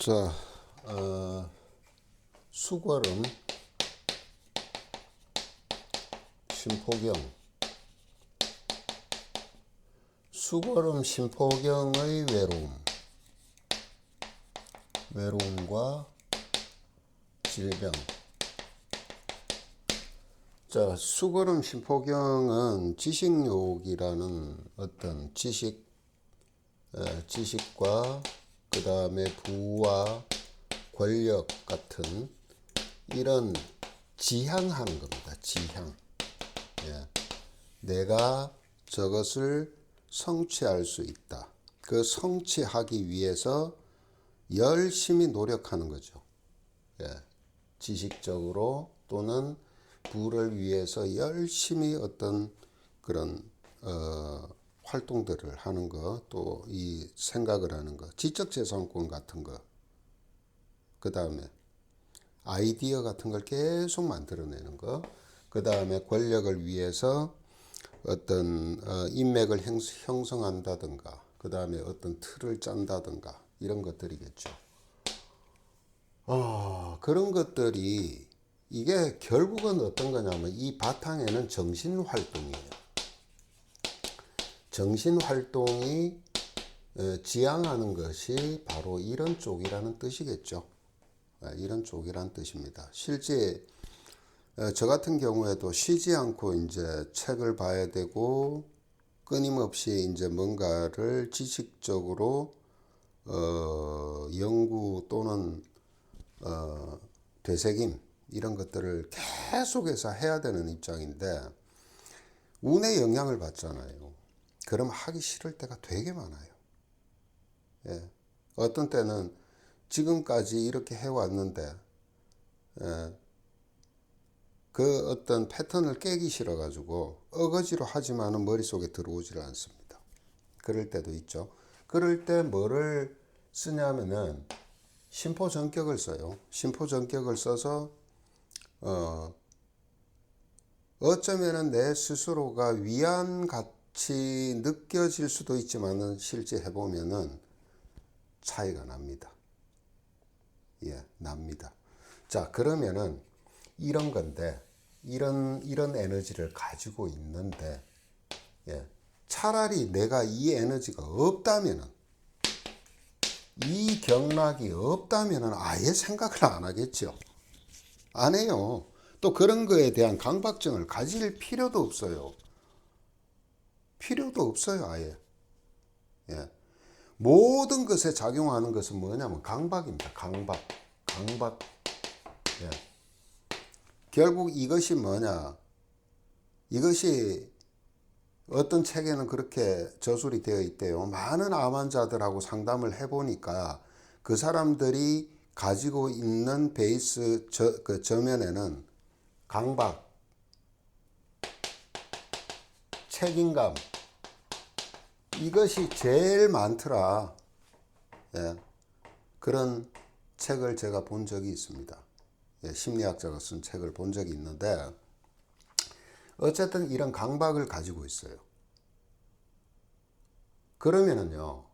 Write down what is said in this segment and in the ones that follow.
자, 수거름, 심포경. 수거름 심포경의 외로움과 질병. 자, 수거름 심포경은 지식욕이라는 어떤 지식과 그 다음에 부와 권력 같은 이런 지향하는 겁니다. 지향. 예. 내가 저것을 성취할 수 있다. 그 성취하기 위해서 열심히 노력하는 거죠. 예. 지식적으로 또는 부를 위해서 열심히 어떤 그런 활동들을 하는 거, 또 이 생각을 하는 거, 지적재산권 같은 거, 그 다음에 아이디어 같은 걸 계속 만들어내는 거, 그 다음에 권력을 위해서 어떤 인맥을 형성한다든가, 그 다음에 어떤 틀을 짠다든가, 이런 것들이겠죠. 그런 것들이 이게 결국은 어떤 거냐면 이 바탕에는 정신활동이에요. 정신활동이 지향하는 것이 바로 이런 쪽이라는 뜻이겠죠. 이런 쪽이란 뜻입니다. 실제 저 같은 경우에도 쉬지 않고 이제 책을 봐야 되고 끊임없이 이제 뭔가를 지식적으로 연구 또는 되새김 이런 것들을 계속해서 해야 되는 입장인데 운의 영향을 받잖아요. 그럼 하기 싫을 때가 되게 많아요. 예. 어떤 때는 지금까지 이렇게 해왔는데 그 어떤 패턴을 깨기 싫어가지고 어거지로 하지만은 머릿속에 들어오질 않습니다. 그럴 때도 있죠. 그럴 때 뭐를 쓰냐면은 심포전격을 써요. 심포전격을 써서 어쩌면은 내 스스로가 위안같이 느껴질 수도 있지만은 실제 해보면은 차이가 납니다. 예, 납니다. 자, 그러면은 이런 건데, 이런 에너지를 가지고 있는데, 예, 차라리 내가 이 에너지가 없다면은, 이 경락이 없다면은 아예 생각을 안 하겠죠. 안 해요. 또 그런 거에 대한 강박증을 가질 필요도 없어요. 필요도 없어요, 아예. 예. 모든 것에 작용하는 것은 뭐냐면 강박입니다. 강박. 예. 결국 이것이 뭐냐? 이것이 어떤 책에는 그렇게 저술이 되어 있대요. 많은 암 환자들하고 상담을 해보니까 그 사람들이 가지고 있는 베이스 그 저면에는 강박, 책임감, 이것이 제일 많더라. 예. 그런 책을 제가 본 적이 있습니다. 예, 심리학자가 쓴 책을 본 적이 있는데 어쨌든 이런 강박을 가지고 있어요. 그러면은요,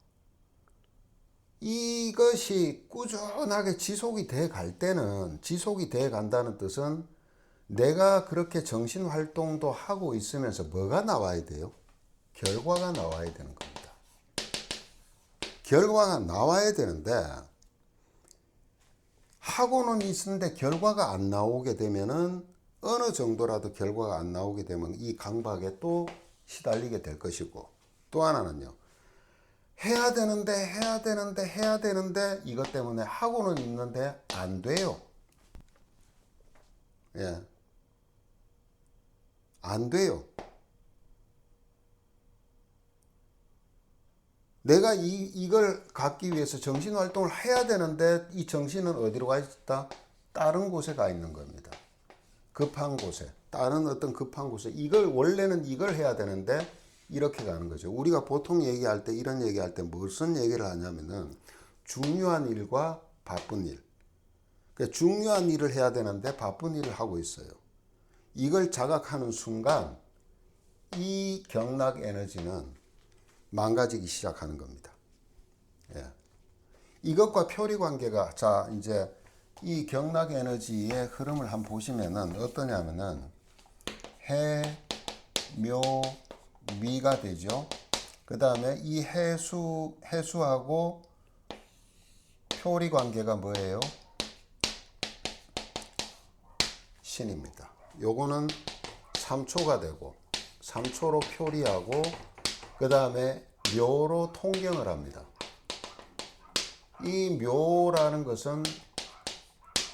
이것이 꾸준하게 지속이 돼 간다는 뜻은 내가 그렇게 정신활동도 하고 있으면서 뭐가 나와야 돼요? 결과가 나와야 되는 겁니다. 결과가 나와야 되는데, 하고는 있는데 결과가 안 나오게 되면은 어느 정도라도 결과가 안 나오게 되면 이 강박에 또 시달리게 될 것이고, 또 하나는요, 해야 되는데 이것 때문에 하고는 있는데 안 돼요. 예. 안 돼요. 내가 이걸 갖기 위해서 정신활동을 해야 되는데 이 정신은 어디로 가 있다? 다른 곳에 가 있는 겁니다. 급한 곳에. 다른 어떤 급한 곳에. 원래는 이걸 해야 되는데 이렇게 가는 거죠. 우리가 보통 얘기할 때, 이런 얘기할 때 무슨 얘기를 하냐면은 중요한 일과 바쁜 일. 그러니까 중요한 일을 해야 되는데 바쁜 일을 하고 있어요. 이걸 자각하는 순간 이 경락 에너지는 망가지기 시작하는 겁니다. 예. 이것과 표리 관계가, 자, 이제 이 경락 에너지의 흐름을 한번 보시면은 어떠냐면은 해, 묘, 미가 되죠. 그 다음에 이 해수하고 표리 관계가 뭐예요? 신입니다. 요거는 3초가 되고 3초로 표리하고 그 다음에 묘로 통경을 합니다. 이 묘라는 것은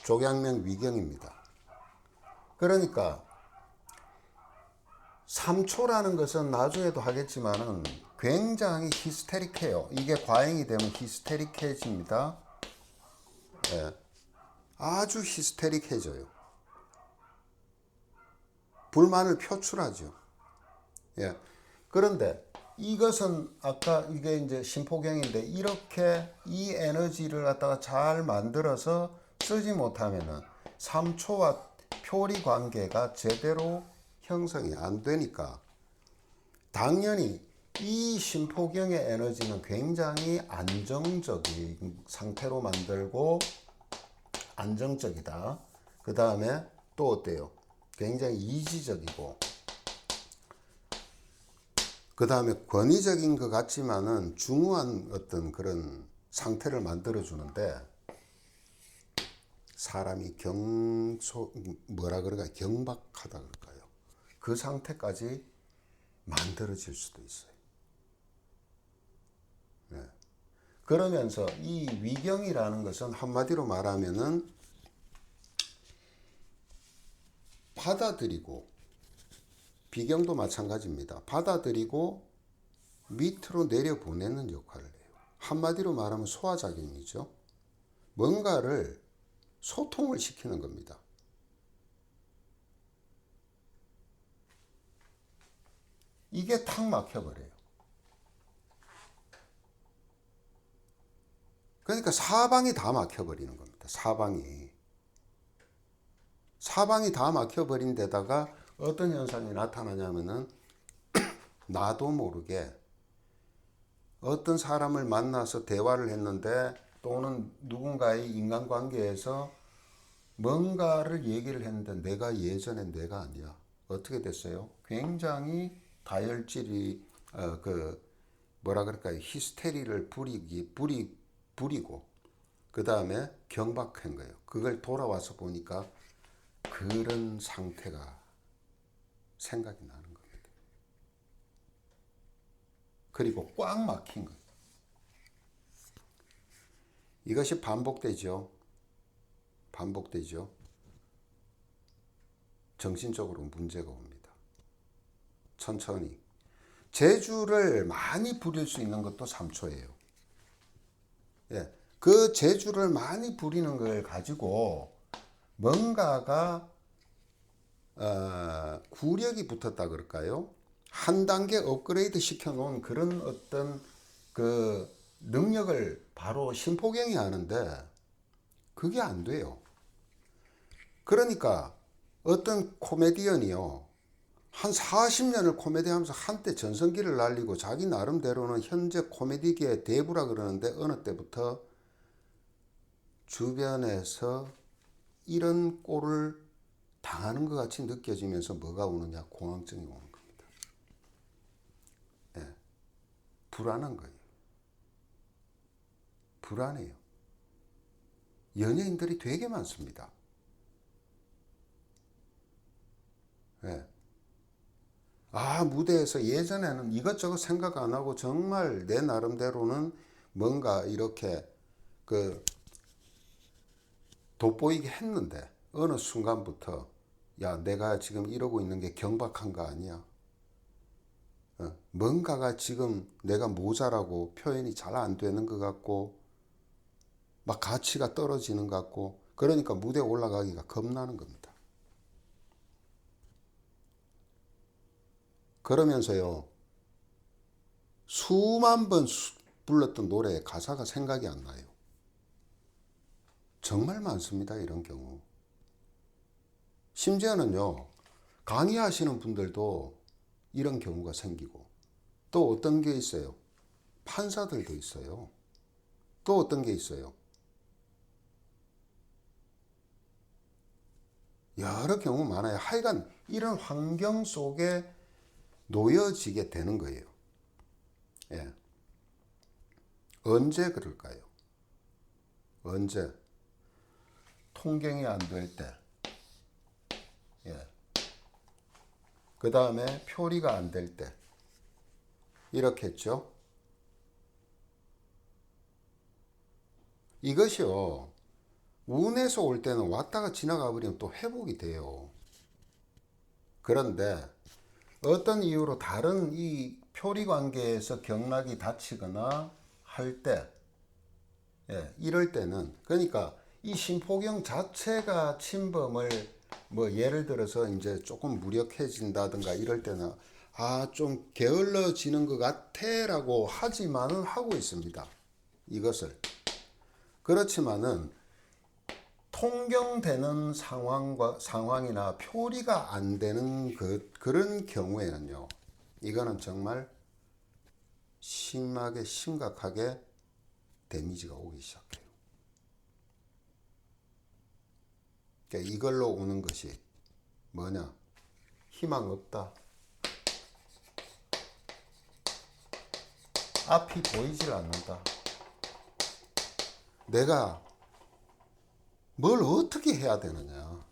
족양명 위경입니다. 그러니까 3초라는 것은 나중에도 하겠지만은 굉장히 히스테릭해요. 이게 과잉이 되면 히스테릭해집니다. 예, 아주 히스테릭해져요. 불만을 표출하죠. 예. 그런데 이것은 아까 이게 이제 신포경인데 이렇게 이 에너지를 갖다가 잘 만들어서 쓰지 못하면은 3초와 표리 관계가 제대로 형성이 안 되니까 당연히 이 신포경의 에너지는 굉장히 안정적인 상태로 만들고 안정적이다. 그 다음에 또 어때요? 굉장히 이지적이고 그 다음에 권위적인 것 같지만은 중후한 어떤 그런 상태를 만들어 주는데 사람이 뭐라 그럴까요? 경박하다 그럴까요? 그 상태까지 만들어질 수도 있어요. 네. 그러면서 이 위경이라는 것은 한마디로 말하면은 받아들이고 비경도 마찬가지입니다. 받아들이고 밑으로 내려보내는 역할을 해요. 한마디로 말하면 소화작용이죠. 뭔가를 소통을 시키는 겁니다. 이게 탁 막혀버려요. 그러니까 사방이 다 막혀버리는 겁니다. 사방이 다 막혀버린 데다가 어떤 현상이 나타나냐면은 나도 모르게 어떤 사람을 만나서 대화를 했는데 또는 누군가의 인간관계에서 뭔가를 얘기를 했는데 내가 예전에 내가 아니야. 어떻게 됐어요? 굉장히 다혈질이 뭐라 그럴까요? 히스테리를 부리고 그 다음에 경박한 거예요. 그걸 돌아와서 보니까 그런 상태가 생각이 나는 겁니다. 그리고 꽉 막힌 거예요. 이것이 반복되죠. 정신적으로 문제가 옵니다. 천천히. 재주를 많이 부릴 수 있는 것도 3초예요. 예. 그 재주를 많이 부리는 걸 가지고 뭔가가 구력이 붙었다 그럴까요? 한 단계 업그레이드 시켜 놓은 그런 어떤 그 능력을 바로 신포경이 하는데 그게 안 돼요. 그러니까 어떤 코미디언이요. 한 40년을 코미디 하면서 한때 전성기를 날리고 자기 나름대로는 현재 코미디계의 대부라 그러는데 어느 때부터 주변에서 이런 꼴을 당하는 것 같이 느껴지면서 뭐가 오느냐? 공황증이 오는 겁니다. 예, 불안한 거예요. 불안해요. 연예인들이 되게 많습니다. 예. 무대에서 예전에는 이것저것 생각 안 하고 정말 내 나름대로는 뭔가 이렇게 돋보이게 했는데 어느 순간부터 야, 내가 지금 이러고 있는 게 경박한 거 아니야? 뭔가가 지금 내가 모자라고 표현이 잘 안 되는 것 같고 막 가치가 떨어지는 것 같고 그러니까 무대에 올라가기가 겁나는 겁니다. 그러면서요 수만 번 불렀던 노래의 가사가 생각이 안 나요. 정말 많습니다. 이런 경우. 심지어는요 강의하시는 분들도 이런 경우가 생기고 또 어떤 게 있어요. 판사들도 있어요. 또 어떤 게 있어요? 여러 경우 많아요. 하여간 이런 환경 속에 놓여지게 되는 거예요. 예. 언제 그럴까요? 언제? 통경이 안 될 때. 예. 그 다음에 표리가 안 될 때. 이렇겠죠? 이것이요. 운에서 올 때는 왔다가 지나가 버리면 또 회복이 돼요. 그런데 어떤 이유로 다른 이 표리 관계에서 경락이 닫히거나 할 때, 예, 이럴 때는, 그러니까 이 신포경 자체가 침범을 뭐 예를 들어서 이제 조금 무력해진다든가 이럴 때는 좀 게을러지는 것 같아라고 하지만은 하고 있습니다. 이것을. 그렇지만은 통경되는 상황이나 표리가 안 되는 그런 경우에는요, 이거는 정말 심각하게 데미지가 오기 시작해요. 그러니까 이걸로 오는 것이 뭐냐? 희망 없다. 앞이 보이질 않는다. 내가 뭘 어떻게 해야 되느냐.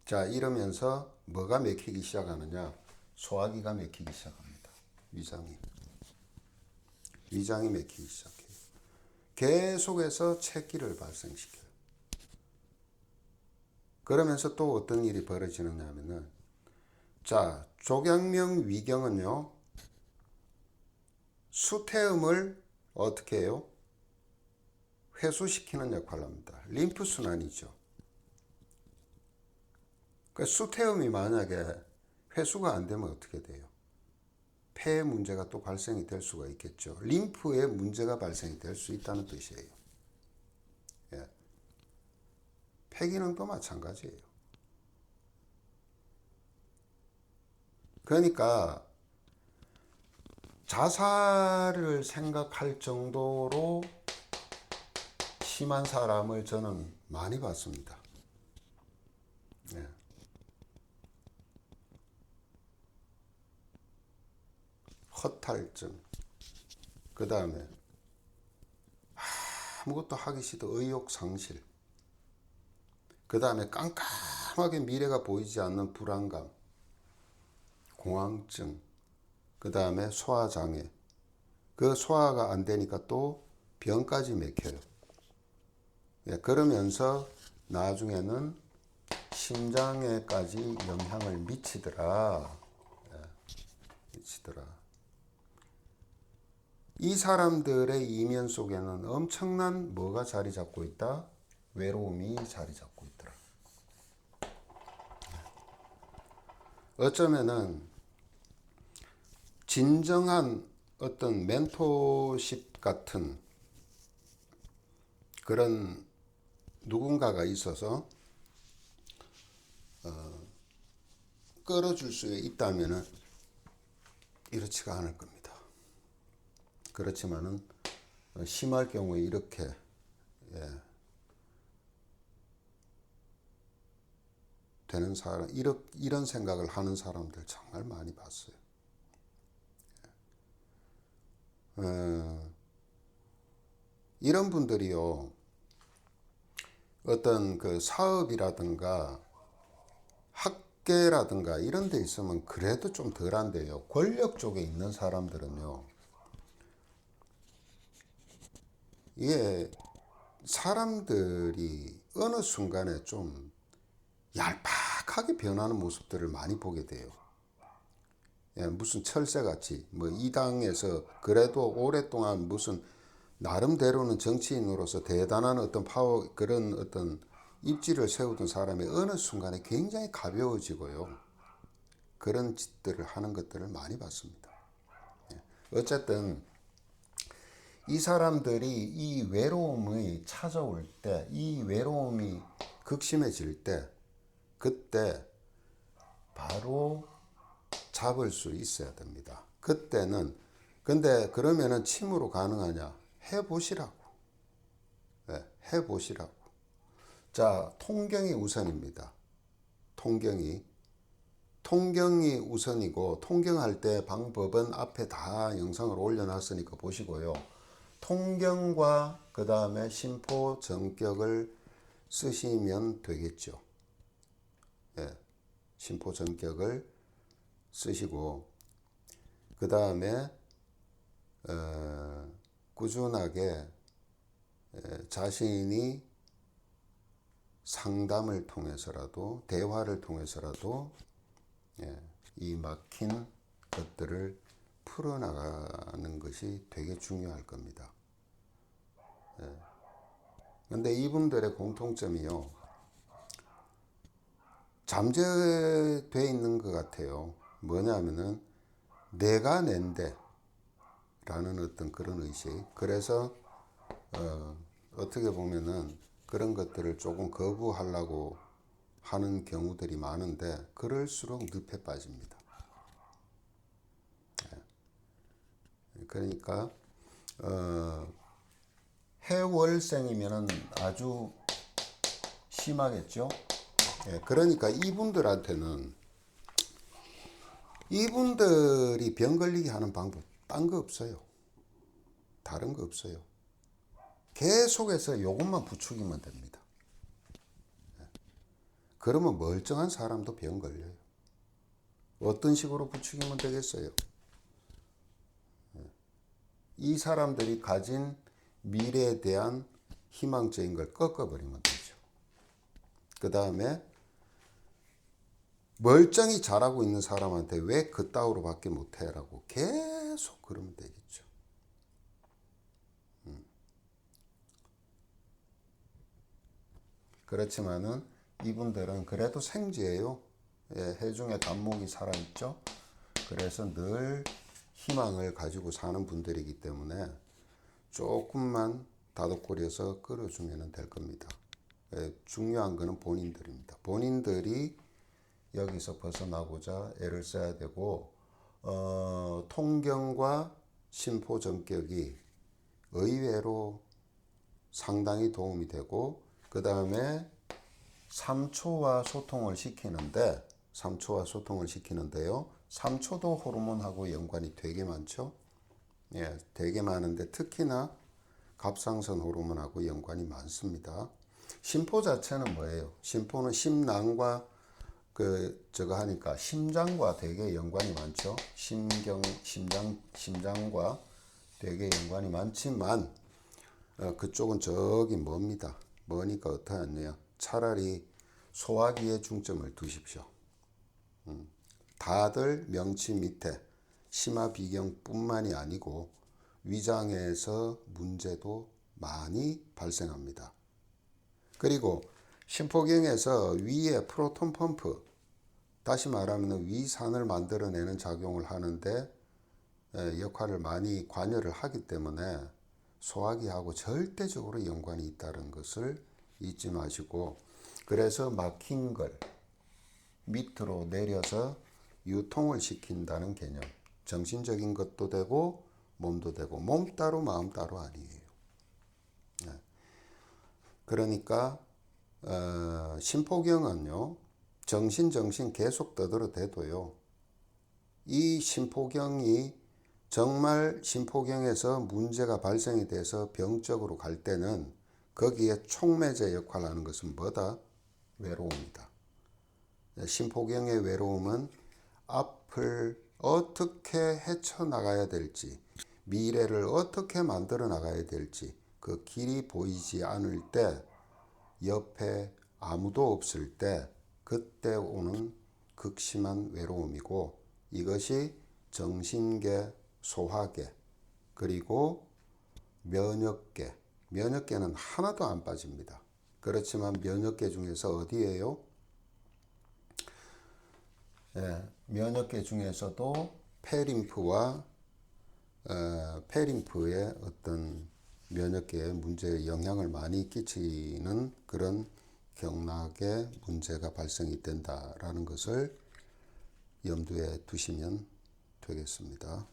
자, 이러면서 뭐가 맥히기 시작하느냐? 소화기가 맥히기 시작합니다. 위장이 맥히기 시작해요. 계속해서 체기를 발생시켜요. 그러면서 또 어떤 일이 벌어지느냐 하면은, 자, 조경명 위경은요, 수태음을 어떻게 해요? 회수시키는 역할을 합니다. 림프순환이죠. 그러니까 수태음이 만약에 회수가 안 되면 어떻게 돼요? 폐에 문제가 또 발생이 될 수가 있겠죠. 림프에 문제가 발생이 될 수 있다는 뜻이에요. 예. 폐기능도 마찬가지예요. 그러니까 자살을 생각할 정도로 심한 사람을 저는 많이 봤습니다. 예. 허탈증, 그 다음에 아무것도 하기 싫은 의욕 상실, 그 다음에 깜깜하게 미래가 보이지 않는 불안감, 공황증, 그 다음에 소화장애, 그 소화가 안 되니까 또 병까지 맥혀요. 예, 그러면서 나중에는 심장에까지 영향을 미치더라. 이 사람들의 이면 속에는 엄청난 뭐가 자리 잡고 있다? 외로움이 자리 잡고 있더라. 어쩌면은 진정한 어떤 멘토십 같은 그런 누군가가 있어서 끌어줄 수 있다면은 이렇지가 않을 겁니다. 그렇지만은 심할 경우에 이렇게 되는 사람, 이런 생각을 하는 사람들 정말 많이 봤어요. 이런 분들이요, 어떤 그 사업이라든가 학계라든가 이런 데 있으면 그래도 좀 덜한데요. 권력 쪽에 있는 사람들은요, 이게 사람들이 어느 순간에 좀 얄팍하게 변하는 모습들을 많이 보게 돼요. 예, 무슨 철새같이 뭐 이 당에서 그래도 오랫동안 무슨 나름대로는 정치인으로서 대단한 어떤 파워, 그런 어떤 입지를 세우던 사람이 어느 순간에 굉장히 가벼워지고요. 그런 짓들을 하는 것들을 많이 봤습니다. 어쨌든 이 사람들이 이 외로움이 찾아올 때, 이 외로움이 극심해질 때, 그때 바로 잡을 수 있어야 됩니다. 그때는 근데 그러면은 침으로 가능하냐? 해보시라고. 네, 해보시라고. 자, 통경이 우선입니다. 통경이 우선이고, 통경할 때 방법은 앞에 다 영상을 올려놨으니까 보시고요. 통경과 그 다음에 심포전격을 쓰시면 되겠죠. 예, 심포전격을 쓰시고, 그 다음에 꾸준하게 자신이 상담을 통해서라도 대화를 통해서라도 이 막힌 것들을 풀어나가는 것이 되게 중요할 겁니다. 근데 이분들의 공통점이요, 잠재되어 있는 것 같아요. 뭐냐면은 내가 낸데 라는 어떤 그런 의식. 그래서 어떻게 보면은 그런 것들을 조금 거부하려고 하는 경우들이 많은데, 그럴수록 늪에 빠집니다. 그러니까 해월생이면은 아주 심하겠죠. 그러니까 이분들한테는, 이분들이 병 걸리게 하는 방법 딴 거 없어요. 다른 거 없어요. 계속해서 이것만 부추기면 됩니다. 그러면 멀쩡한 사람도 병 걸려요. 어떤 식으로 부추기면 되겠어요? 이 사람들이 가진 미래에 대한 희망적인 걸 꺾어버리면 되죠. 그 다음에 멀쩡히 잘하고 있는 사람한테 왜 그따위로 밖에 못해라고 계속 그러면 되겠죠. 그렇지만은 이분들은 그래도 생지예요. 해중에 단목이 살아있죠. 그래서 늘 희망을 가지고 사는 분들이기 때문에 조금만 다독거려서 끌어주면 될 겁니다. 중요한 거는 본인들입니다. 본인들이 여기서 벗어나고자 애를 써야 되고, 통경과 심포전격이 의외로 상당히 도움이 되고, 그 다음에 3초와 소통을 시키는데요. 3초도 호르몬하고 연관이 되게 많죠. 되게 많은데 특히나 갑상선 호르몬하고 연관이 많습니다. 심포 자체는 뭐예요? 심포는 심낭과 저거 하니까 심장과 되게 연관이 많죠. 심장과 되게 연관이 많지만, 그쪽은 저기 멉니다. 뭐니까 어떠하냐? 차라리 소화기에 중점을 두십시오. 다들 명치 밑에 심화비경뿐만이 아니고 위장에서 문제도 많이 발생합니다. 그리고 심포경에서 위에 프로톤 펌프, 다시 말하면 위산을 만들어내는 작용을 하는데 역할을 많이 관여를 하기 때문에 소화기하고 절대적으로 연관이 있다는 것을 잊지 마시고, 그래서 막힌 걸 밑으로 내려서 유통을 시킨다는 개념. 정신적인 것도 되고 몸도 되고, 몸 따로 마음 따로 아니에요. 그러니까 심포경은요, 정신 계속 떠들어대도요, 이 심포경이 정말 심포경에서 문제가 발생이 돼서 병적으로 갈 때는 거기에 촉매제 역할을 하는 것은 뭐다? 외로움이다. 심포경의 외로움은 앞을 어떻게 헤쳐나가야 될지, 미래를 어떻게 만들어 나가야 될지 그 길이 보이지 않을 때, 옆에 아무도 없을 때, 그때 오는 극심한 외로움이고, 이것이 정신계, 소화계, 그리고 면역계는 하나도 안 빠집니다. 그렇지만 면역계 중에서 어디예요? 면역계 중에서도 폐림프와 폐림프의 어떤 면역계에 문제에 영향을 많이 끼치는 그런 경락에 문제가 발생이 된다라는 것을 염두에 두시면 되겠습니다.